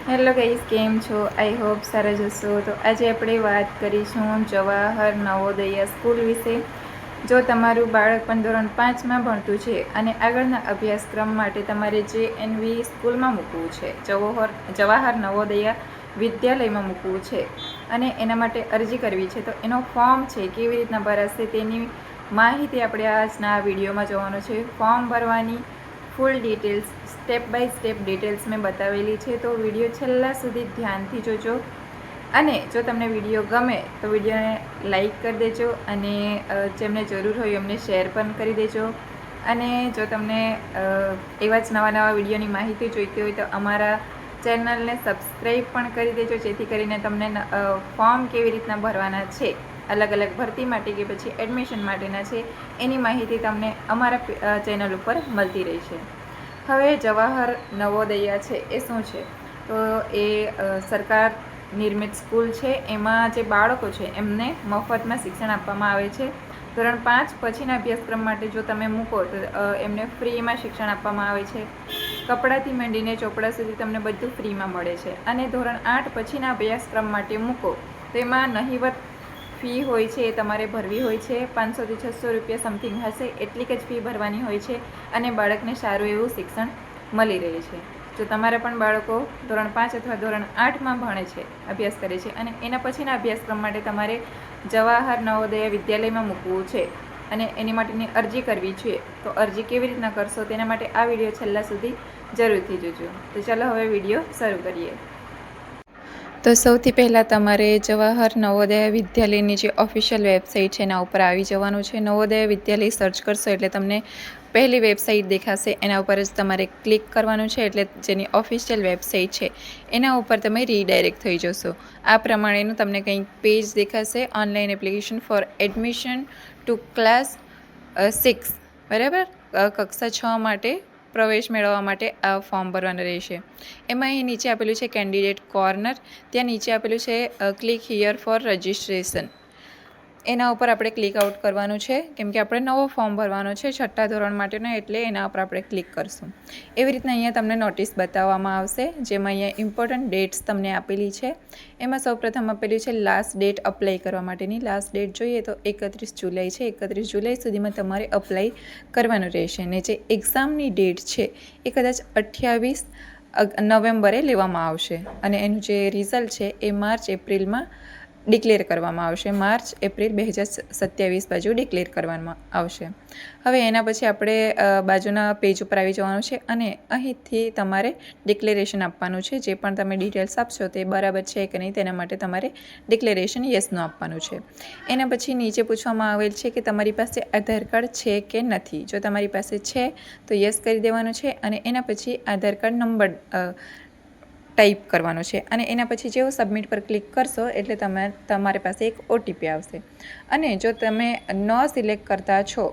Hello guys, કેમ છો? I hope સારા જશો. તો આજે આપણે વાત કરીશું જવાહર નવોદય સ્કૂલ વિશે. જો તમારું બાળક પણ ધોરણ 5માં ભણતું છે અને આગળના અભ્યાસક્રમ માટે તમારે JNV સ્કૂલમાં મૂકવું છે, જવાહર નવોદય વિદ્યાલયમાં મૂકવું છે અને એના માટે અરજી કરવી છે, તો એનો ફોર્મ છે કેવી રીતના ભરાશે તેની માહિતી આપણે આજના વિડીયોમાં જોવાનો છે. ફોર્મ ભરવાની full details, step by step details મેં બતાવેલી છે, તો વિડીયો છેલ્લા સુધી ધ્યાનથી જોજો. અને જો તમને વિડીયો ગમે તો વિડીયોને લાઈક કરી દેજો અને જેમને જરૂર હોય એમને શેર પણ કરી દેજો. અને જો તમને એવા જ નવા વિડીયોની માહિતી જોઈતી હોય તો અમારા ચેનલને સબસ્ક્રાઈબ પણ કરી દેજો, જેથી કરીને તમને ફોર્મ કેવી રીતના ભરવાના છે, અલગ અલગ ભરતી માટે કે પછી એડમિશન માટેના છે, એની માહિતી તમને અમારા ચેનલ ઉપર મળતી રહેશે. હવે જવાહર નવોદય છે એ શું છે? તો એ સરકાર નિર્મિત સ્કૂલ છે. એમાં જે બાળકો છે એમને મફતમાં શિક્ષણ આપવામાં આવે છે. ધોરણ 5 પછીના અભ્યાસક્રમ માટે જો તમે મૂકો તો એમને ફ્રીમાં શિક્ષણ આપવામાં આવે છે. કપડાથી માંડીને ચોપડા સુધી તમને બધું ફ્રીમાં મળે છે. અને ધોરણ 8 પછીના અભ્યાસક્રમ માટે મૂકો તો એમાં નહિવત ફી હોય છે, એ તમારે ભરવી હોય છે. 500 થી 600 રૂપિયા સમથિંગ હશે, એટલી જ ફી ભરવાની હોય છે અને બાળકને સારું એવું શિક્ષણ મળી રહે છે. જો તમારા પણ બાળકો ધોરણ 5 અથવા ધોરણ 8માં ભણે છે, અભ્યાસ કરે છે અને એના પછીના અભ્યાસક્રમ માટે તમારે જવાહર નવોદય વિદ્યાલયમાં મૂકવું છે અને એની માટેની અરજી કરવી છે, તો અરજી કેવી રીતના કરશો તેના માટે આ વિડીયો છેલ્લા સુધી જરૂરથી જોજો. તો ચાલો હવે વિડીયો શરૂ કરીએ. તો સૌથી પહેલાં તમારે જવાહર નવોદય વિદ્યાલયની જે ઓફિશિયલ વેબસાઇટ છે એના ઉપર આવી જવાનું છે. નવોદય વિદ્યાલય સર્ચ કરશો એટલે તમને પહેલી વેબસાઇટ દેખાશે, એના ઉપર જ તમારે ક્લિક કરવાનું છે. એટલે જેની ઓફિશિયલ વેબસાઇટ છે એના ઉપર તમે રીડાયરેક્ટ થઈ જશો. આ પ્રમાણેનું તમને કંઈક પેજ દેખાશે, online application for admission two class 6, બરાબર, કક્ષા 6 માટે પ્રવેશ મેળવવા માટે આ ફોર્મ ભરવાનું રહેશે. એમાં અહીં નીચે આપેલું છે કેન્ડિડેટ કોર્નર, ત્યાં નીચે આપેલું છે ક્લિક હિયર ફોર રજિસ્ટ્રેશન. એના ઉપર આપણે ક્લિક આઉટ કરવાનું છે, કેમ કે આપણે નવો ફોર્મ ભરવાનો છે 6ઠ્ઠા ધોરણ માટેનો, એટલે એના ઉપર આપણે ક્લિક કરશું. એવી રીતના અહીંયા તમને નોટિસ બતાવવામાં આવશે, જેમાં અહીંયા ઇમ્પોર્ટન્ટ ડેટ્સ તમને આપેલી છે. એમાં સૌપ્રથમ આપેલી છે લાસ્ટ ડેટ અપ્લાય કરવા માટેની. લાસ્ટ ડેટ જોઈએ તો 31 જુલાઈ છે. 31 જુલાઈ સુધીમાં તમારે અપ્લાય કરવાનું રહેશે. ને જે એક્ઝામની ડેટ છે એ કદાચ 28 નવેમ્બરે લેવામાં આવશે અને એનું જે રિઝલ્ટ છે એ માર્ચ એપ્રિલમાં ડિક્લેર કરવામાં આવશે. માર્ચ એપ્રિલ 2027 બાજુ ડિક્લેર કરવામાં આવશે. હવે એના પછી આપણે બાજુના પેજ ઉપર આવી જવાનું છે અને અહીંથી તમારે ડિક્લેરેશન આપવાનું છે. જે પણ તમે ડિટેલ્સ આપશો તે બરાબર છે કે નહીં તેના માટે તમારે ડિક્લેરેશન યસનું આપવાનું છે. એના પછી નીચે પૂછવામાં આવેલ છે કે તમારી પાસે આધાર કાર્ડ છે કે નથી. જો તમારી પાસે છે તો યસ કરી દેવાનું છે અને એના પછી આધાર કાર્ડ નંબર ટાઈપ કરવાનો છે અને એના પછી જેવું સબમિટ પર ક્લિક કરશો એટલે તમારી પાસે એક OTP આવશે. અને જો તમે ન સિલેક્ટ કરતા છો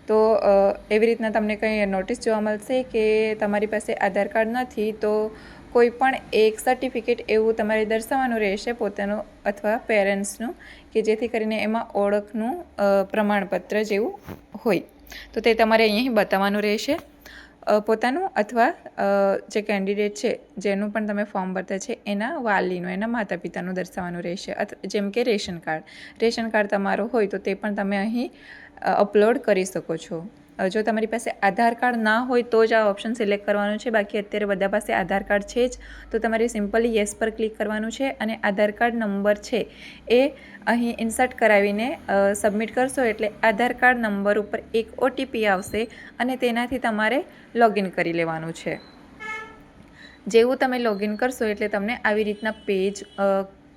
તો એવી રીતના તમને કંઈ નોટિસ જોવા મળશે કે તમારી પાસે આધાર કાર્ડ નથી, તો કોઈ પણ એક સર્ટિફિકેટ એવું તમારે દર્શાવવાનું રહેશે, પોતાનું અથવા પેરેન્ટ્સનું, કે જેથી કરીને એમાં ઓળખનું પ્રમાણપત્ર જેવું હોય, તો તે તમારે અહીં બતાવવાનું રહેશે. પોતાનું અથવા જે કેન્ડિડેટ છે જેનું પણ તમે ફોર્મ ભરતા છે એના વાલીનું, એના માતા પિતાનું દર્શાવવાનું રહેશે. જેમ કે રેશન કાર્ડ તમારું હોય તો તે પણ તમે અહીં અપલોડ કરી શકો છો. જો તમારી પાસે આધાર કાર્ડ ના હોય તો જ આ ઓપ્શન સિલેક્ટ કરવાનું છે. બાકી અત્યારે બધા પાસે આધાર કાર્ડ છે જ, તો તમારે સિમ્પલી યસ પર ક્લિક કરવાનું છે અને આધાર કાર્ડ નંબર છે એ અહીં ઇન્સર્ટ કરાવીને સબમિટ કરશો એટલે આધાર કાર્ડ નંબર ઉપર એક OTP આવશે અને તેનાથી તમારે લોગિન કરી લેવાનું છે. જેવું તમે લોગિન કરશો એટલે તમને આવી રીતના પેજ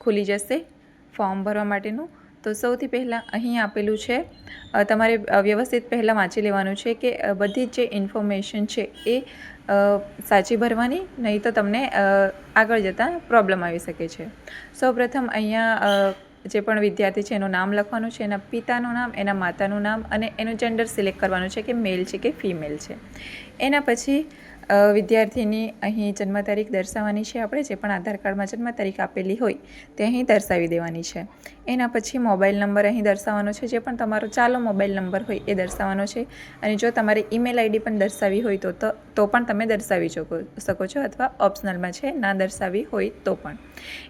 ખુલી જશે ફોર્મ ભરવા માટેનું. તો સૌથી પહેલાં અહીં આપેલું છે, તમારે વ્યવસ્થિત પહેલાં વાંચી લેવાનું છે કે બધી જ જે ઇન્ફોર્મેશન છે એ સાચી ભરવાની, નહીં તો તમને આગળ જતાં પ્રોબ્લેમ આવી શકે છે. સૌપ્રથમ અહીંયા જે પણ વિદ્યાર્થી છે એનું નામ લખવાનું છે, એના પિતાનું નામ, એના માતાનું નામ અને એનું જેન્ડર સિલેક્ટ કરવાનું છે કે મેલ છે કે ફિમેલ છે. એના પછી વિદ્યાર્થીની અહીં જન્મ તારીખ દર્શાવવાની છે. આપણે જે પણ આધાર કાર્ડમાં જન્મ તારીખ આપેલી હોય તે અહીં દર્શાવી દેવાની છે. એના પછી મોબાઈલ નંબર અહીં દર્શાવવાનો છે. જે પણ તમારો ચાલુ મોબાઈલ નંબર હોય એ દર્શાવવાનો છે. અને જો તમારે ઈમેલ આઈડી પણ દર્શાવી હોય તો પણ તમે દર્શાવી શકો છો, અથવા ઓપ્શનલમાં છે, ના દર્શાવી હોય તો પણ.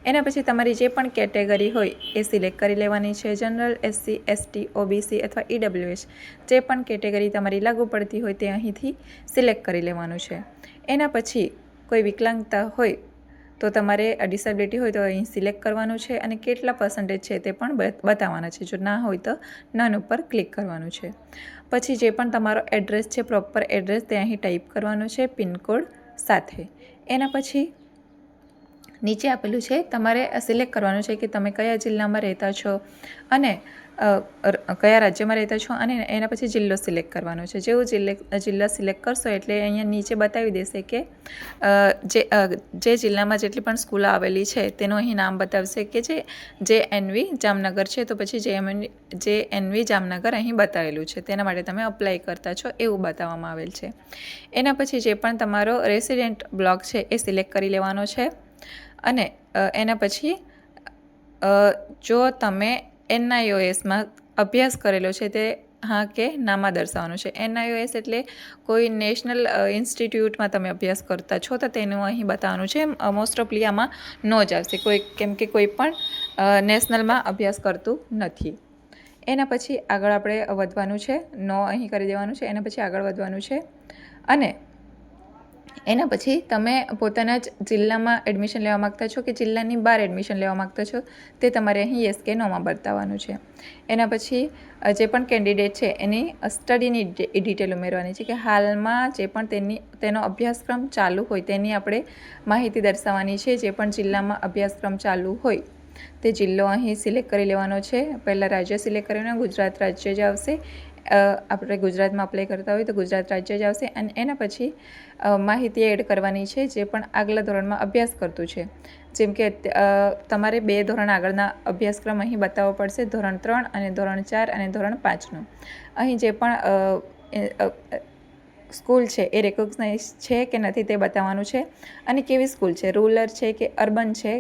એના પછી તમારી જે પણ કેટેગરી હોય એ સિલેક્ટ કરી લેવાની છે. જનરલ, SC, ST, OBC અથવા EWS જે પણ કેટેગરી તમારી લાગુ પડતી હોય તે અહીંથી સિલેક્ટ કરી લેવાનું છે. એના પછી કોઈ વિકલાંગતા હોય તો તમારે ડિસેબિલિટી હોય તો અહીં સિલેક્ટ કરવાનું છે, અને કેટલા પર્સન્ટેજ છે તે પણ બતાવવાના છે. જો ના હોય તો નન ઉપર ક્લિક કરવાનું છે. પછી જે પણ તમારો એડ્રેસ છે, પ્રોપર એડ્રેસ તે અહીં ટાઈપ કરવાનું છે પિનકોડ સાથે. એના પછી નીચે આપેલું છે તમારે સિલેક્ટ કરવાનું છે કે તમે કયા જિલ્લામાં રહેતા છો અને કયા રાજ્યમાં રહેતા છો, અને એના પછી જિલ્લો સિલેક્ટ કરવાનો છે. જેવું જિલ્લા સિલેક્ટ કરશો એટલે અહીંયા નીચે બતાવી દેશે કે જે જિલ્લામાં જેટલી પણ સ્કૂલો આવેલી છે તેનું અહીં નામ બતાવશે કે જે NV જામનગર છે, તો પછી જે NV જામનગર અહીં બતાવેલું છે, તેના માટે તમે અપ્લાય કરતા છો એવું બતાવવામાં આવેલ છે. એના પછી જે પણ તમારો રેસિડેન્ટ બ્લોક છે એ સિલેક્ટ કરી લેવાનો છે. અને એના પછી જો તમે NIOSમાં અભ્યાસ કરેલો છે તે હા કે નામાં દર્શાવવાનું છે. NIOS એટલે કોઈ નેશનલ ઇન્સ્ટિટ્યૂટમાં તમે અભ્યાસ કરતા છો તો તેનું અહીં બતાવવાનું છે. મોસ્ટ ઓફલી આમાં નો જ આવશે કેમ કે કોઈ પણ નેશનલમાં અભ્યાસ કરતું નથી. એના પછી આગળ આપણે વધવાનું છે. નો અહીં કરી દેવાનું છે. એના પછી આગળ વધવાનું છે. અને એના પછી તમે પોતાના જ જિલ્લામાં એડમિશન લેવા માગતા છો કે જિલ્લાની બહાર એડમિશન લેવા માગતા છો તે તમારે અહીં યસ કે નોમાં બતાવવાનું છે. એના પછી જે પણ કેન્ડિડેટ છે એની સ્ટડીની ડિટેલ ઉમેરવાની છે કે હાલમાં જે પણ તેનો અભ્યાસક્રમ ચાલુ હોય તેની આપણે માહિતી દર્શાવવાની છે. જે પણ જિલ્લામાં અભ્યાસક્રમ ચાલુ હોય તે જિલ્લો અહીં સિલેક્ટ કરી લેવાનો છે. પહેલાં રાજ્ય સિલેક્ટ કરીને ગુજરાત રાજ્ય જ આવશે. આપણે ગુજરાતમાં અપ્લાય કરતા હોય તો ગુજરાત રાજ્ય જ આવશે. અને એના પછી માહિતી એડ કરવાની છે જે પણ આગલા ધોરણમાં અભ્યાસ કરતું છે. જેમ કે તમારે 2 ધોરણ આગળના અભ્યાસક્રમ અહીં બતાવવો પડશે, ધોરણ 3 અને ધોરણ 4 અને ધોરણ 5નો. અહીં જે પણ સ્કૂલ છે એ રેકોગ્નાઇઝ છે કે નથી તે બતાવવાનું છે. અને કેવી સ્કૂલ છે, રૂરલ છે કે અર્બન છે,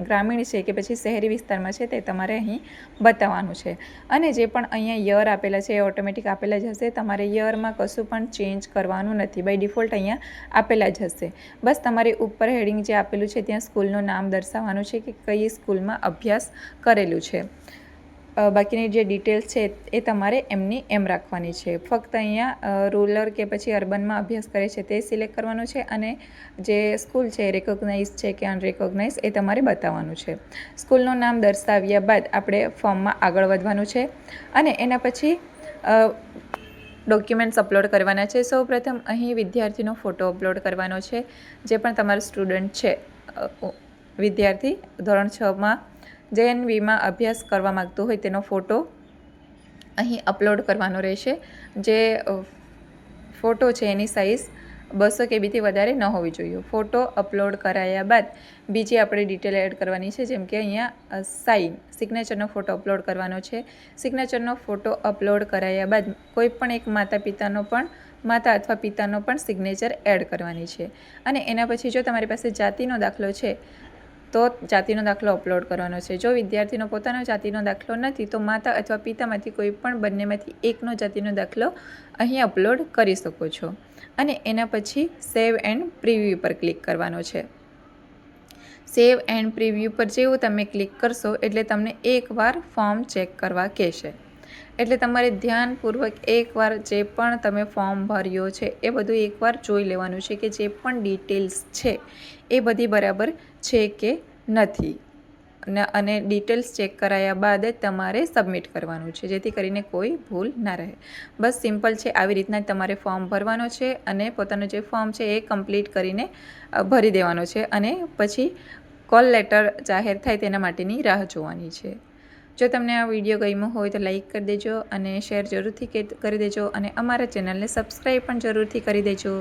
ગ્રામીણ છે કે પછી શહેરી વિસ્તારમાં છે, તે તમારે અહીં બતાવવાનું છે. અને જે પણ અહીંયા યર આપેલા છે એ ઓટોમેટિક આપેલા જ હશે. તમારે યરમાં કશું પણ ચેન્જ કરવાનું નથી. બાય ડિફોલ્ટ અહીંયા આપેલા જ હશે. બસ તમારે ઉપર હેડિંગ જે આપેલું છે ત્યાં સ્કૂલનું નામ દર્શાવવાનું છે કે કઈ સ્કૂલમાં અભ્યાસ કરેલું છે. બાકીની જે ડિટેલ્સ છે એ તમારે એમની એમ રાખવાની છે. ફક્ત અહીંયા રૂરલ કે પછી અર્બનમાં અભ્યાસ કરે છે તે સિલેક્ટ કરવાનું છે. અને જે સ્કૂલ છે રેકોગ્નાઇઝ છે કે અનરેકોગ્નાઇઝ એ તમારે બતાવવાનું છે. સ્કૂલનું નામ દર્શાવ્યા બાદ આપણે ફોર્મમાં આગળ વધવાનું છે. અને એના પછી ડોક્યુમેન્ટ્સ અપલોડ કરવાના છે. સૌપ્રથમ અહીં વિદ્યાર્થીનો ફોટો અપલોડ કરવાનો છે. જે પણ તમારો સ્ટુડન્ટ છે, વિદ્યાર્થી ધોરણ 6માં JNVમાં અભ્યાસ કરવા માગતો હોય તેનો ફોટો અહીં અપલોડ કરવાનો રહેશે. જે ફોટો છે એની સાઇઝ 200 KBથી વધારે ન હોવી જોઈએ. ફોટો અપલોડ કરાયા બાદ બીજી આપણે ડિટેલ એડ કરવાની છે. જેમ કે અહીંયા સિગ્નેચરનો ફોટો અપલોડ કરવાનો છે. સિગ્નેચરનો ફોટો અપલોડ કરાયા બાદ કોઈ પણ એક માતા અથવા પિતાનો પણ સિગ્નેચર એડ કરવાની છે. અને એના પછી જો તમારી પાસે જાતિનો દાખલો છે તો જાતિનો દાખલો અપલોડ કરવાનો છે. જો વિદ્યાર્થીનો પોતાનો જાતિનો દાખલો નથી તો માતા અથવા પિતામાંથી કોઈ પણ બંનેમાંથી એકનો જાતિનો દાખલો અહીં અપલોડ કરી શકો છો. અને એના પછી સેવ એન્ડ પ્રિવ્યૂ પર ક્લિક કરવાનો છે. સેવ એન્ડ પ્રિવ્યૂ પર જેવું તમે ક્લિક કરશો એટલે તમને એકવાર ફોર્મ ચેક કરવા કહેશે. એટલે તમારે ધ્યાનપૂર્વક એકવાર જે પણ તમે ફોર્મ ભર્યો છે એ બધું એકવાર જોઈ લેવાનું છે કે જે પણ ડિટેલ્સ છે એ બધી બરાબર છે કે નથી. અને ડિટેલ્સ ચેક કરાયા બાદ જ તમારે સબમિટ કરવાનું છે, જેથી કરીને કોઈ ભૂલ ના રહે. બસ સિમ્પલ છે. આવી રીતના જ તમારે ફોર્મ ભરવાનો છે અને પોતાનું જે ફોર્મ છે એ કમ્પ્લીટ કરીને ભરી દેવાનો છે. અને પછી કોલ લેટર જાહેર થાય તેના માટેની રાહ જોવાની છે. જો તમને આ વિડીયો ગમ્યો હોય તો લાઈક કરી દેજો અને શેર જરૂરથી કરી દેજો. અને અમારા ચેનલને સબસ્ક્રાઈબ પણ જરૂરથી કરી દેજો.